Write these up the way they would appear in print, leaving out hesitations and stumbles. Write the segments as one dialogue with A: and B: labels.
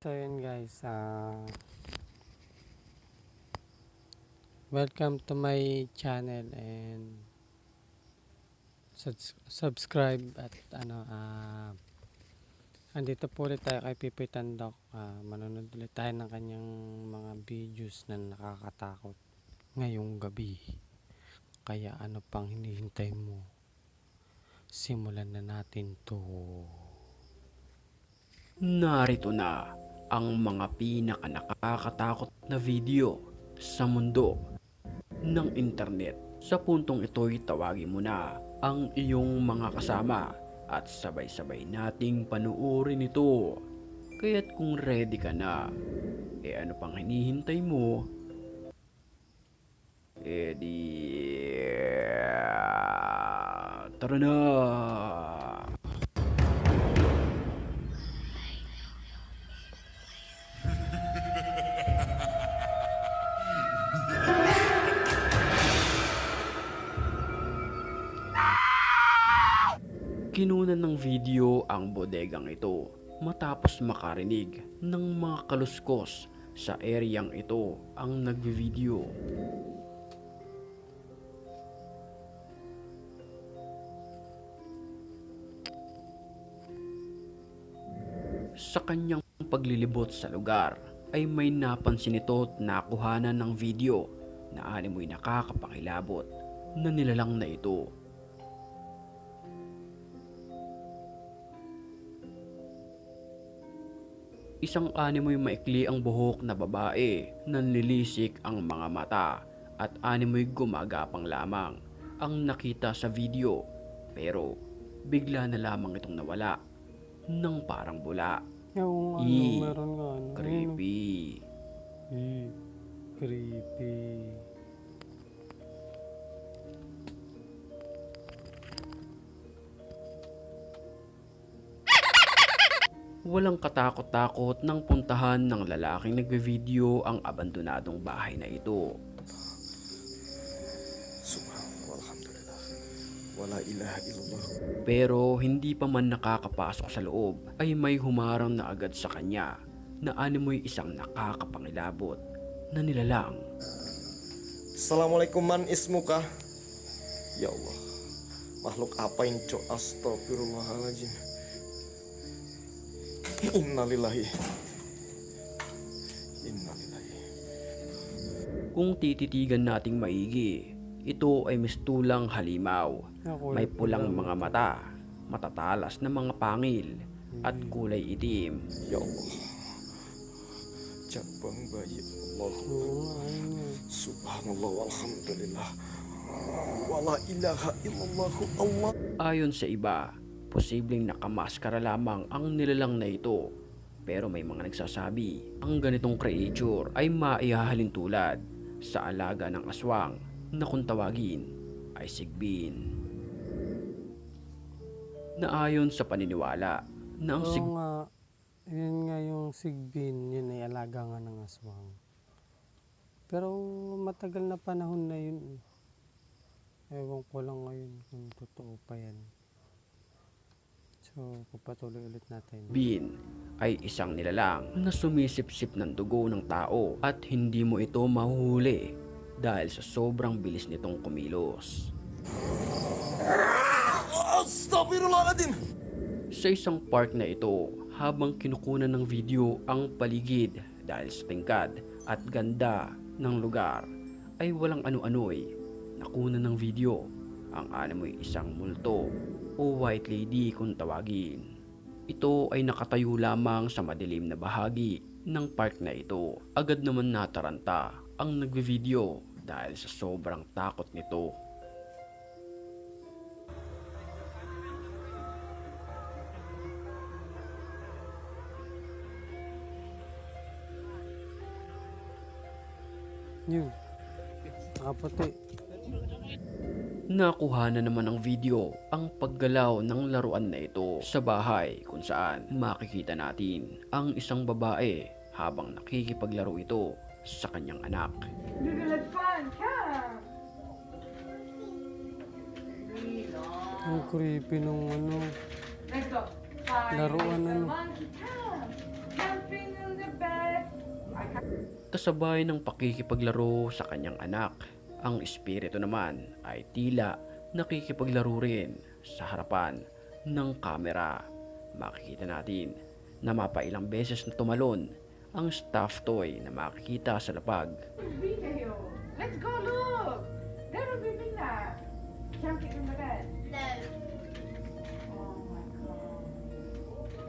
A: So yun guys, welcome to my channel and subscribe at andito po ulit tayo kay Pipoy Tandok. Manonood ulit tayo ng kanyang mga videos na nakakatakot ngayong gabi. Kaya ano pang hinihintay mo? Simulan na natin to.
B: Narito na ang mga nakakatakot na video sa mundo ng internet. Sa puntong ito'y tawagin mo na ang iyong mga kasama at sabay-sabay nating panuorin ito. Kaya't kung ready ka na, ano pang hinihintay mo? Tara na! Kinunan ng video ang bodegang ito matapos makarinig ng mga kaluskos sa ereyang ito ang nagvi-video. Sa kanyang paglilibot sa lugar ay may napansin ito at nakuhanan ng video na animoy nakakapangilabot na nilalang na ito. Isang animoy maikli ang buhok na babae, nanlilisik ang mga mata at animoy gumagapang lamang ang nakita sa video, pero bigla na lamang itong nawala ng parang bula.
A: Yung meron nga
B: Creepy.
A: Creepy.
B: Walang katakot-takot nang puntahan ng lalaking nagbe-video ang abandonadong bahay na ito.
C: Subhanallah, wala ilaha illallah.
B: Pero hindi pa man nakakapasok sa loob ay may humarang na agad sa kanya na animoy isang nakakapangilabot na nilalang.
C: Assalamualaikum, man ismuka? Ya Allah, makhluk apa ini cok? Astagfirullahaladzim. Innalillahi.
B: Kung tititigan nating maigi, ito ay mistulang halimaw. May pulang mga mata, matatalas na mga pangil, at kulay itim.
C: Ya Allah, cabang bayi Allah. Subhanallah walhamdulillah. Wala ilaha illallah Allah.
B: Ayon sa iba, posibleng nakamaskara lamang ang nilalang na ito. Pero may mga nagsasabi, ang ganitong creature ay maihahalin tulad sa alaga ng aswang na kung tawagin ay sigbin. Na ayon sa paniniwala na ang
A: yun nga yung sigbin, yun ay alaga nga ng aswang. Pero matagal na panahon na yun. Ewan ko lang ngayon kung totoo pa yan. So, papatuloy ulit natin.
B: Bin ay isang nilalang na sumisipsip ng dugo ng tao at hindi mo ito mahuhuli dahil sa sobrang bilis nitong kumilos.
C: Astaghfirullahaladzim.
B: Sa isang park na ito, habang kinukunan ng video ang paligid dahil sa tingkad at ganda ng lugar, ay walang ano-ano'y nakunan ng video ang animoy isang multo o white lady kung tawagin. Ito ay nakatayo lamang sa madilim na bahagi ng park na ito. Agad naman nataranta ang nagvi-video dahil sa sobrang takot nito.
A: Yun, nakaputi.
B: Nakuha na naman ng video ang paggalaw ng laruan na ito sa bahay kung saan makikita natin ang isang babae habang nakikipaglaro ito sa kanyang anak.
A: Ang creepy nung laruan .
B: kasabay ng pakikipaglaro sa kanyang anak. Ang espiritu naman ay tila nakikipaglaro rin sa harapan ng kamera. Makikita natin na mapailang beses na tumalon ang stuffed toy na makikita sa lapag.
D: Video. Let's go look. There will be Mina jumping in the bed.
E: No.
D: Oh my god.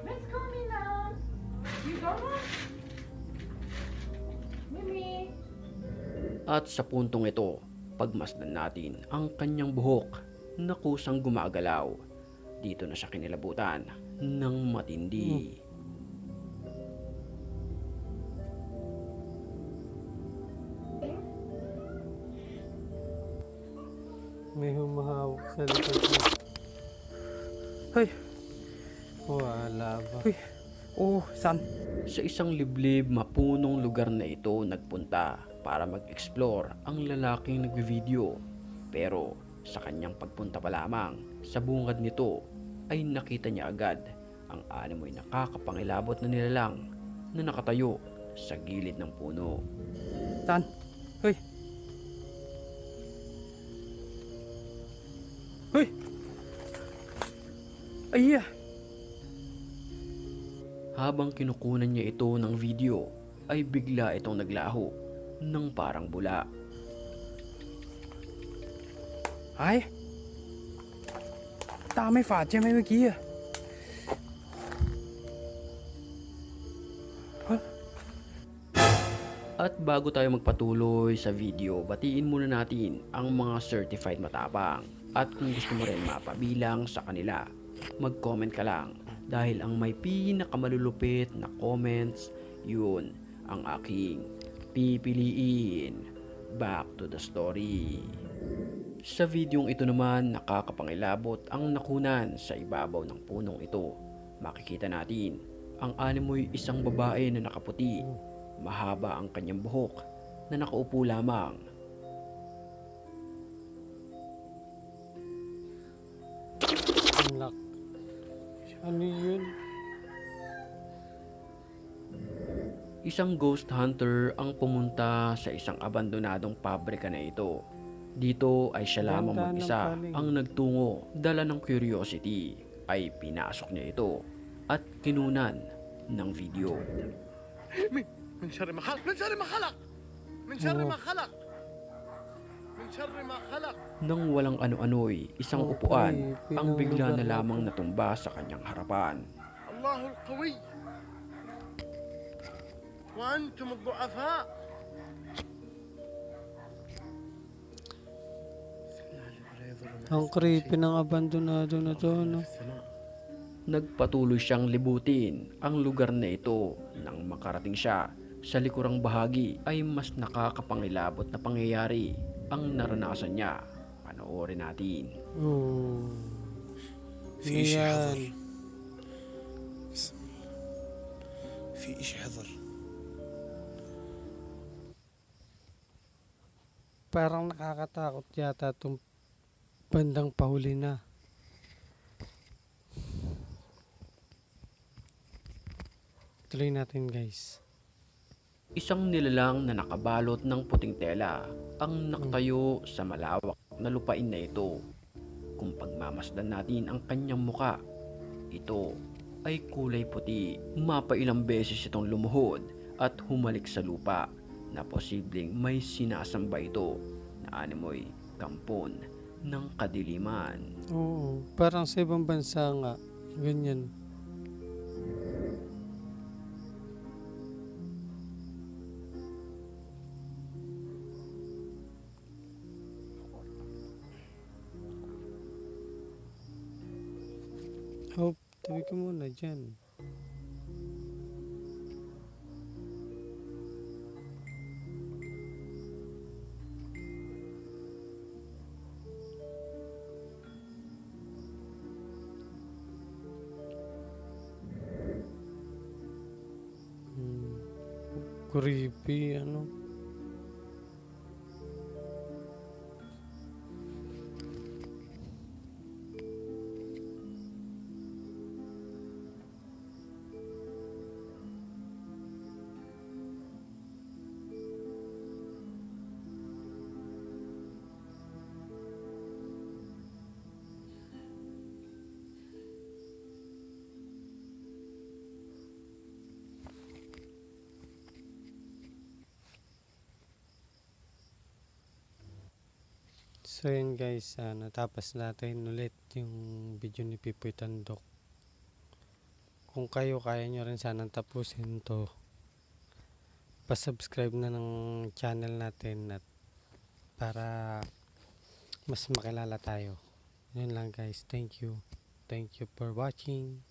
D: Let's go, Mina. You don't want? Mimi.
B: At sa puntong ito, pagmasdan natin ang kanyang buhok na kusang gumagalaw. Dito na siya kinilabutan ng matindi.
A: May humahawak sa likod mo.
F: Hoy,
A: Wala ba?
F: Uy. Oh, Sam.
B: Sa isang liblib mapunong lugar na ito nagpunta para mag-explore ang lalaking nagvi-video. Pero sa kanyang pagpunta pa lamang sa bungad nito ay nakita niya agad ang animoy nakakapangilabot na nilalang na nakatayo sa gilid ng puno.
F: Saan? Hoy. Hoy. Ay,
B: Habang kinukunan niya ito ng video ay bigla itong naglaho ng parang bula.
F: Ej. Der er med far til med gear.
B: At bago tayo magpatuloy sa video, batiin muna natin ang mga certified matapang. At kung gusto mo rin mapabilang sa kanila, mag-comment ka lang. Dahil ang may pinakamalulupit na comments, yun ang aking pipiliin. Back to the story. Sa videong ito naman, nakakapangilabot ang nakunan sa ibabaw ng punong ito. Makikita natin ang animoy isang babae na nakaputi. Mahaba ang kanyang buhok na nakaupo lamang.
A: Unlock. Ano yun?
B: Isang ghost hunter ang pumunta sa isang abandonadong pabrika na ito. Dito ay siya lamang
A: Ganda ng
B: mag-isa
A: paling.
B: ang nagtungo. Dala ng curiosity ay pinasok niya ito at kinunan ng video.
C: من شر ما خلق من شر ما خلق من شر
A: Oh.
C: ما خلق من شر ما خلق
B: Nang walang ano-ano'y isang
A: Oh,
B: upuan
A: creepy
B: ang
A: ng
B: bigla
A: lugar
B: na
A: na
B: lamang
A: to.
B: natumba sa kanyang harapan.
C: الله القوي وأنتم الضعفاء.
A: Ang creepy ng abandonado na to, no?
B: Nagpatuloy siyang libutin ang lugar na ito. Nang makarating siya sa likurang bahagi ay mas nakakapangilabot na pangyayari ang naranasan niya. Panoorin natin.
A: Oh.
G: في إشي حظر
A: Yan.
G: بسم الله في إشي حظر
A: Parang nakakatakot yata itong bandang pahuli na. Tuloy natin, guys.
B: Isang nilalang na nakabalot ng puting tela ang nakatayo sa malawak na lupain na ito. Kung pagmamasdan natin ang kanyang muka, ito ay kulay puti. Mapailang beses itong lumuhod at humalik sa lupa na posibleng may sinasamba ito na animoy kampon ng kadiliman.
A: Oo. Parang sa ibang bansa nga. Ganyan. Hope, tabi ka muna dyan. Hmm. Creepy, ano? So yun guys, natapos natin ulit yung video ni Pipoy Tandok. Kung kayo kaya nyo rin sanang tapusin to, pa-subscribe na ng channel natin at para mas makilala tayo. Yun lang guys, thank you for watching.